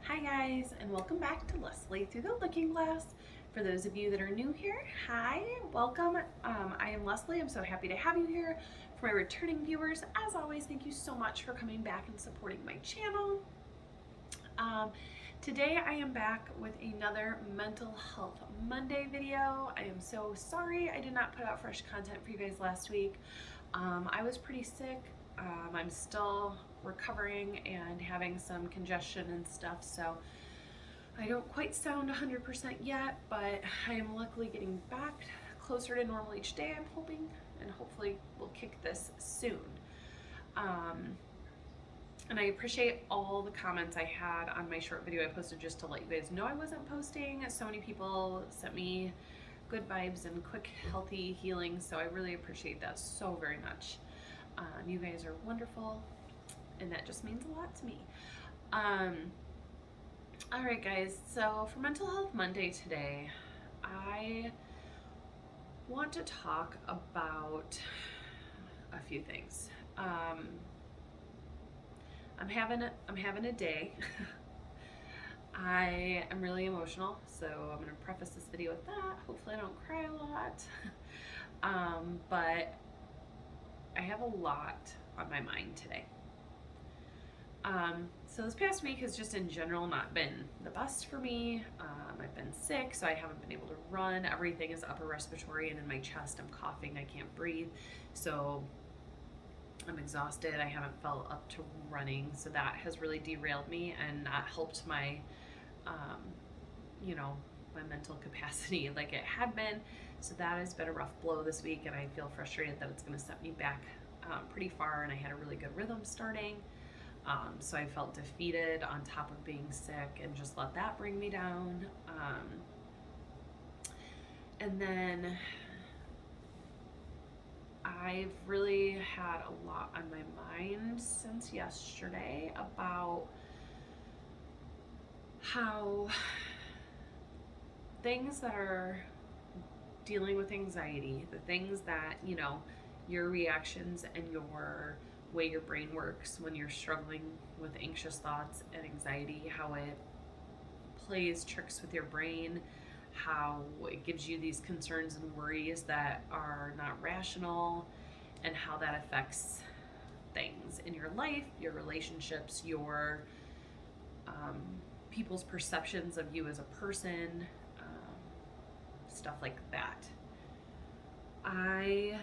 Hi guys, and welcome back to Leslie Through the Looking Glass. For those of you that are new here, hi, welcome. I am Leslie. I'm so happy to have you here. For my returning viewers, as always, thank you so much for coming back and supporting my channel. Um, Today I am back with another Mental Health Monday video. I am so sorry I did not put out fresh content for you guys last week. I was pretty sick. I'm still recovering and having some congestion and stuff, so I don't quite sound 100% yet, but I am luckily getting back closer to normal each day, I'm hoping, and hopefully we'll kick this soon. And I appreciate all the comments I had on my short video I posted just to let you guys know I wasn't posting. So many people sent me good vibes and quick, healthy healing, so I really appreciate that so very much. You guys are wonderful, and that just means a lot to me. All right, guys, so for Mental Health Monday today, I want to talk about a few things. I'm having a day. I am really emotional, so I'm going to preface this video with that. Hopefully I don't cry a lot. But I have a lot on my mind today. So this past week has just in general not been the best for me. I've been sick, so I haven't been able to run. Everything is upper respiratory, and in my chest I'm coughing, I can't breathe. So I'm exhausted. I haven't felt up to running, so that has really derailed me and not helped my, my mental capacity like it had been. So that has been a rough blow this week, and I feel frustrated that it's going to set me back pretty far, and I had a really good rhythm starting. So I felt defeated on top of being sick and just let that bring me down. And then I've really had a lot on my mind since yesterday about how things that are dealing with anxiety, the things that, your reactions and your way your brain works when you're struggling with anxious thoughts and anxiety, how it plays tricks with your brain, how it gives you these concerns and worries that are not rational, and how that affects things in your life, your relationships, your people's perceptions of you as a person, stuff like that. I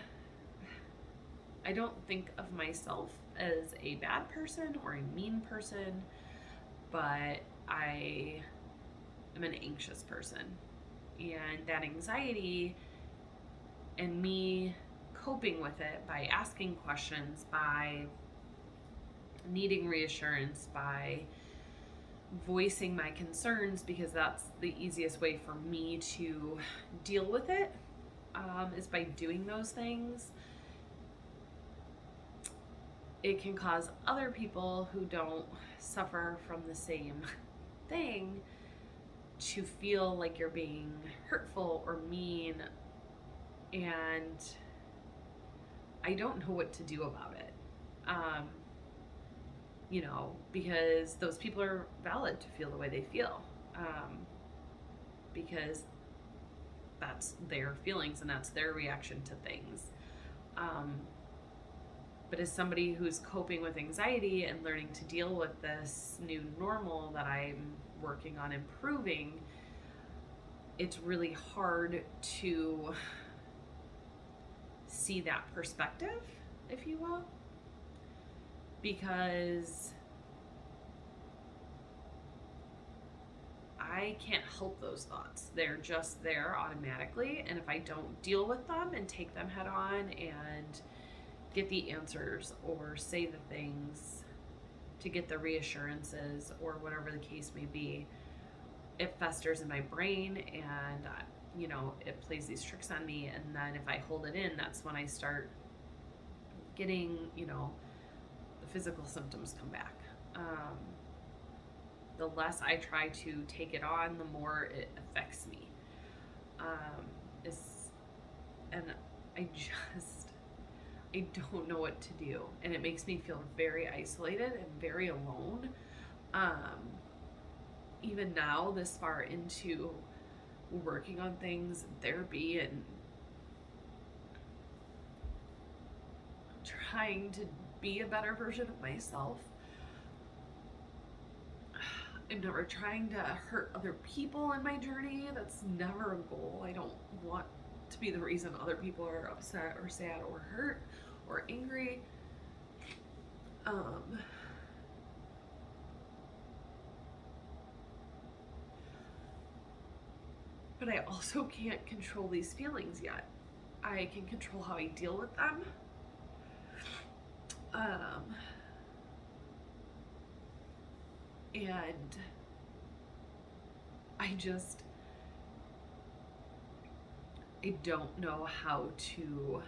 don't think of myself as a bad person or a mean person, but I am an anxious person. And that anxiety and me coping with it by asking questions, by needing reassurance, by voicing my concerns, because that's the easiest way for me to deal with it, is by doing those things. It can cause other people who don't suffer from the same thing to feel like you're being hurtful or mean, and I don't know what to do about it. Because those people are valid to feel the way they feel, because that's their feelings and that's their reaction to things. But as somebody who's coping with anxiety and learning to deal with this new normal that I'm working on improving, it's really hard to see that perspective, if you will, because I can't help those thoughts. They're just there automatically, and if I don't deal with them and take them head on and get the answers or say the things to get the reassurances or whatever the case may be, it festers in my brain, and it plays these tricks on me. And then if I hold it in, that's when I start getting the physical symptoms come back. The less I try to take it on, the more it affects me. And I don't know what to do, and it makes me feel very isolated and very alone. even now, this far into working on things, therapy, and trying to be a better version of myself, I'm never trying to hurt other people in my journey. That's never a goal. I don't want to be the reason other people are upset or sad or hurt or angry. But I also can't control these feelings yet. I can control how I deal with them. And I don't know how to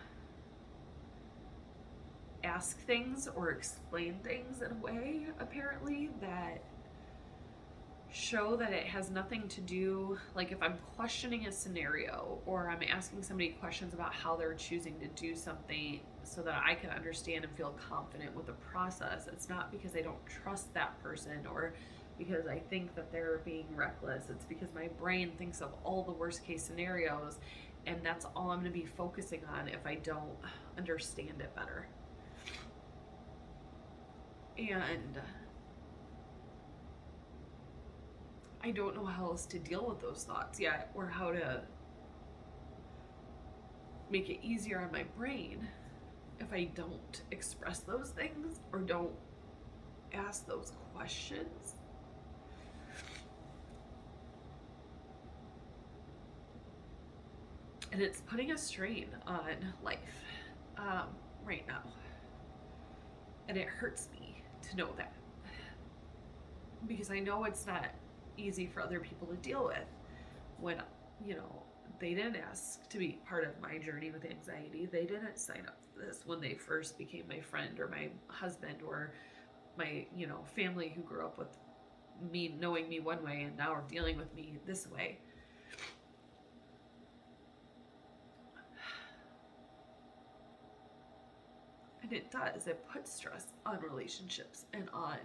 ask things or explain things in a way, apparently, that show that it has nothing to do, like if I'm questioning a scenario or I'm asking somebody questions about how they're choosing to do something so that I can understand and feel confident with the process, it's not because I don't trust that person or because I think that they're being reckless. It's because my brain thinks of all the worst case scenarios, and that's all I'm going to be focusing on if I don't understand it better. And I don't know how else to deal with those thoughts yet, or how to make it easier on my brain if I don't express those things or don't ask those questions. And it's putting a strain on life right now. And it hurts me to know that. Because I know it's not easy for other people to deal with when, they didn't ask to be part of my journey with anxiety. They didn't sign up for this when they first became my friend or my husband or my, family who grew up with me, knowing me one way and now are dealing with me this way. And it does. It puts stress on relationships and on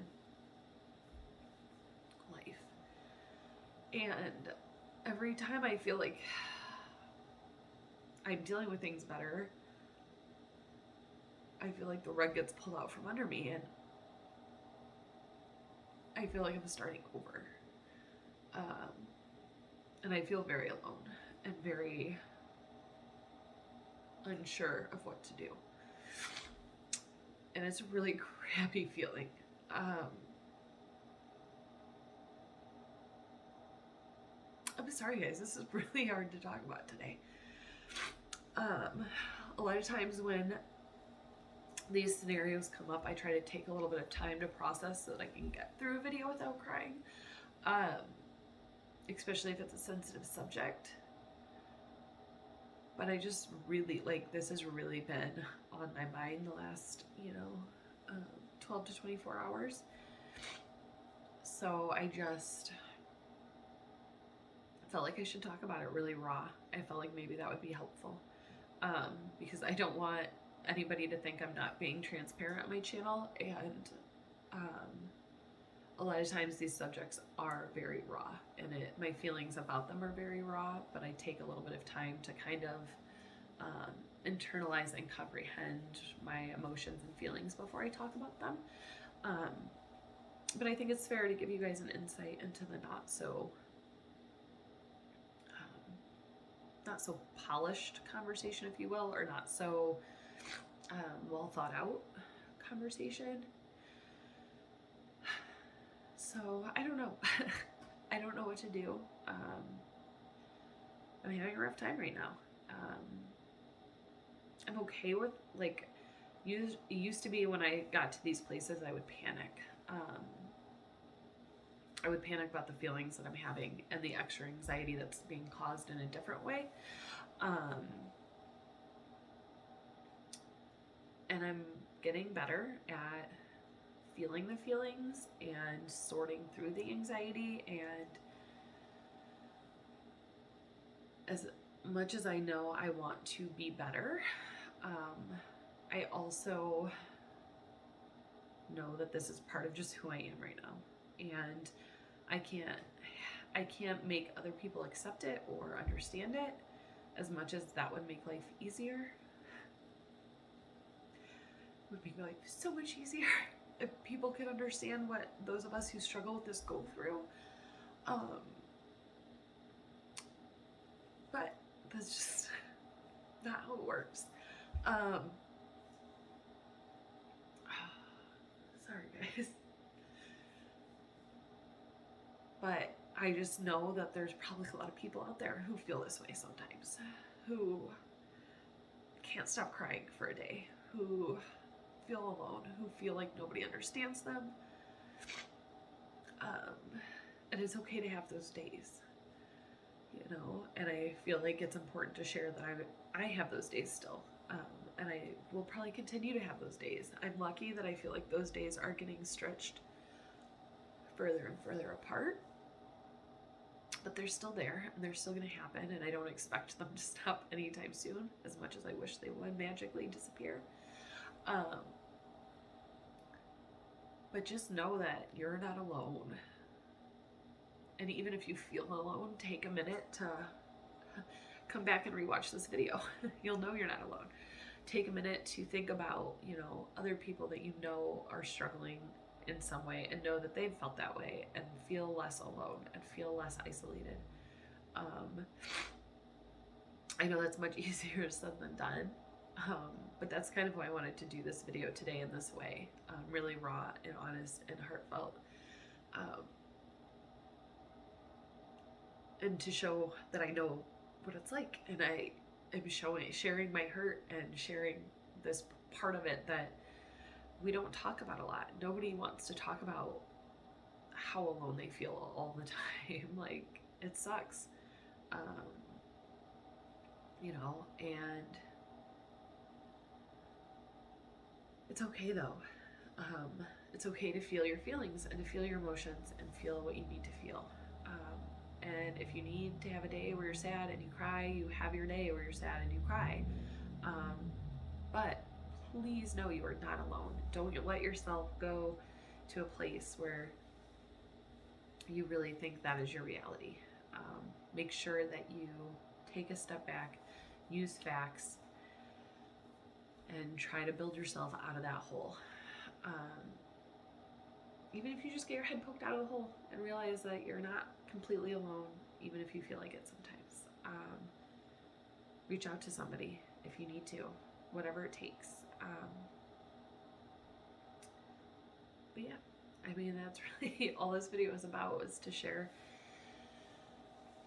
life. And every time I feel like I'm dealing with things better, I feel like the rug gets pulled out from under me and I feel like I'm starting over. And I feel very alone and very unsure of what to do. And it's a really crappy feeling. I'm sorry, guys. This is really hard to talk about today. A lot of times when these scenarios come up, I try to take a little bit of time to process so that I can get through a video without crying. Especially if it's a sensitive subject. But I just really, this has really been on my mind the last, 12 to 24 hours. So I just felt like I should talk about it really raw. I felt like maybe that would be helpful. Because I don't want anybody to think I'm not being transparent on my channel. And a lot of times these subjects are very raw, and my feelings about them are very raw, but I take a little bit of time to kind of internalize and comprehend my emotions and feelings before I talk about them. But I think it's fair to give you guys an insight into the not so polished conversation, if you will, or not so well thought out conversation. So I don't know. I don't know what to do. I'm having a rough time right now. I'm okay with, it used to be when I got to these places, I would panic. I would panic about the feelings that I'm having and the extra anxiety that's being caused in a different way. And I'm getting better at feeling the feelings and sorting through the anxiety. And as much as I know I want to be better, I also know that this is part of just who I am right now. And I can't I can't make other people accept it or understand it, as much as that would make life easier. It would make life so much easier if people could understand what those of us who struggle with this go through. But that's just not how it works. Sorry, guys. But I just know that there's probably a lot of people out there who feel this way sometimes, who can't stop crying for a day, who feel alone, who feel like nobody understands them. And it's okay to have those days, you know, and I feel like it's important to share that I have those days still. And I will probably continue to have those days. I'm lucky that I feel like those days are getting stretched further and further apart, but they're still there and they're still going to happen, and I don't expect them to stop anytime soon, as much as I wish they would magically disappear. But just know that you're not alone. And even if you feel alone, take a minute to come back and rewatch this video. You'll know you're not alone. Take a minute to think about, you know, other people that you know are struggling in some way, and know that they've felt that way, and feel less alone and feel less isolated. I know that's much easier said than done, but that's kind of why I wanted to do this video today in this way, really raw and honest and heartfelt, and to show that I know what it's like, and I am sharing my hurt and sharing this part of it that we don't talk about a lot. Nobody wants to talk about how alone they feel all the time. Like, it sucks, you know, and it's okay though. It's okay to feel your feelings and to feel your emotions and feel what you need to feel. And if you need to have a day where you're sad and you cry, you have your day where you're sad and you cry. But please know you are not alone. Don't let yourself go to a place where you really think that is your reality. Make sure that you take a step back, use facts, and try to build yourself out of that hole. Even if you just get your head poked out of the hole and realize that you're not completely alone, even if you feel like it sometimes. Reach out to somebody if you need to, whatever it takes. But yeah, I mean, that's really all this video was about, was to share,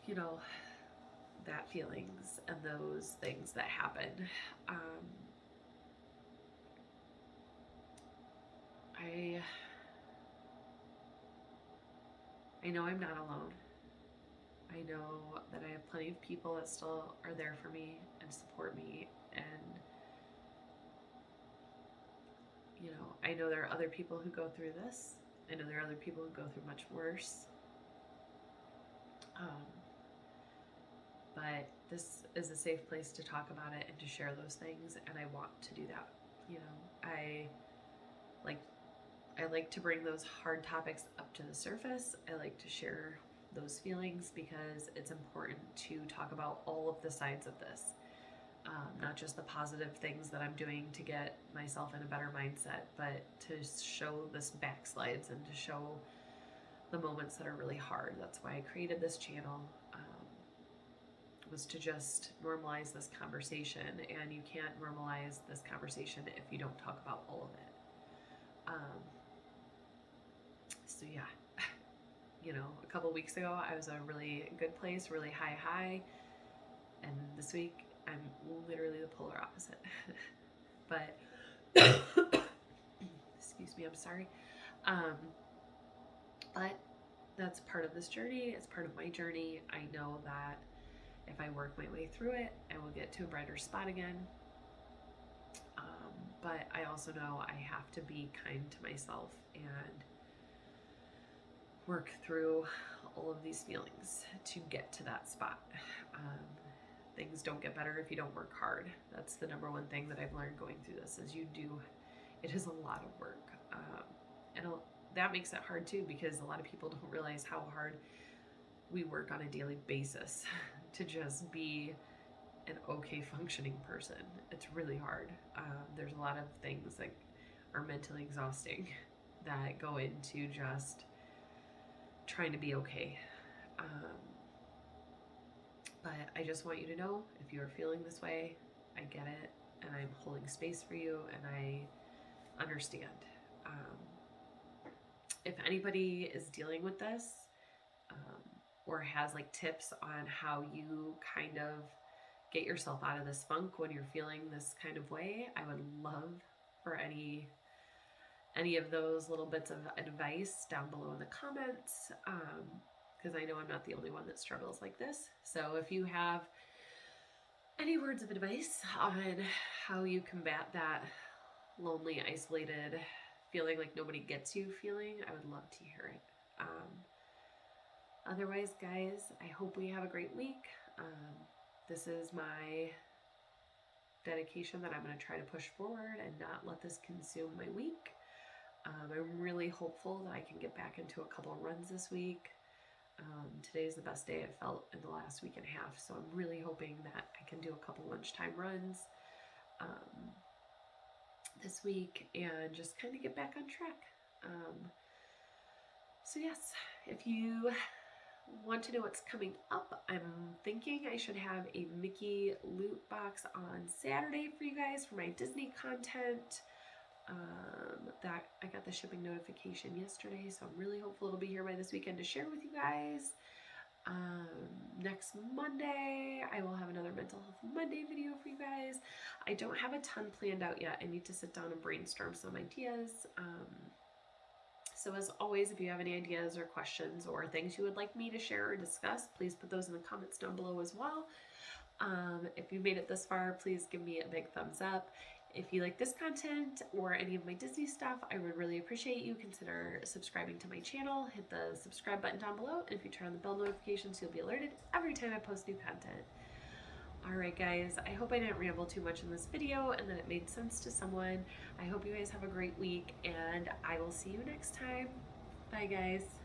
you know, that feelings and those things that happen. I know I'm not alone. I know that I have plenty of people that still are there for me and support me, and you know, I know there are other people who go through this. I know there are other people who go through much worse. But this is a safe place to talk about it and to share those things, and I want to do that. You know, I like to bring those hard topics up to the surface. I like to share those feelings because it's important to talk about all of the sides of this. Not just the positive things that I'm doing to get myself in a better mindset, but to show this backslides and to show the moments that are really hard. That's why I created this channel, was to just normalize this conversation, and you can't normalize this conversation if you don't talk about all of it. So yeah, you know, a couple weeks ago I was a really good place, really high, and this week I'm literally the polar opposite. But excuse me, I'm sorry. But that's part of this journey. It's part of my journey. I know that if I work my way through it, I will get to a brighter spot again. But I also know I have to be kind to myself and work through all of these feelings to get to that spot. Things don't get better if you don't work hard. That's the number one thing that I've learned going through this, is it is a lot of work. And that makes it hard too, because a lot of people don't realize how hard we work on a daily basis to just be an okay functioning person. It's really hard. There's a lot of things that are mentally exhausting that go into just trying to be okay. But I just want you to know, if you are feeling this way, I get it, and I'm holding space for you, and I understand. If anybody is dealing with this, or has like tips on how you kind of get yourself out of this funk when you're feeling this kind of way, I would love for any of those little bits of advice down below in the comments, because I know I'm not the only one that struggles like this. So if you have any words of advice on how you combat that lonely, isolated, feeling like nobody gets you feeling, I would love to hear it. Otherwise, guys, I hope we have a great week. This is my dedication that I'm going to try to push forward and not let this consume my week. I'm really hopeful that I can get back into a couple of runs this week. Today's the best day I've felt in the last week and a half, so I'm really hoping that I can do a couple lunchtime runs this week and just kind of get back on track. So yes, if you want to know what's coming up, I'm thinking I should have a Mickey loot box on Saturday for you guys for my Disney content. That I got the shipping notification yesterday, so I'm really hopeful it'll be here by this weekend to share with you guys. Next Monday, I will have another Mental Health Monday video for you guys. I don't have a ton planned out yet. I need to sit down and brainstorm some ideas. So as always, if you have any ideas or questions or things you would like me to share or discuss, please put those in the comments down below as well. If you made it this far, please give me a big thumbs up. If you like this content or any of my Disney stuff, I would really appreciate you consider subscribing to my channel. Hit the subscribe button down below, and if you turn on the bell notifications, you'll be alerted every time I post new content. Alright guys, I hope I didn't ramble too much in this video and that it made sense to someone. I hope you guys have a great week, and I will see you next time. Bye guys.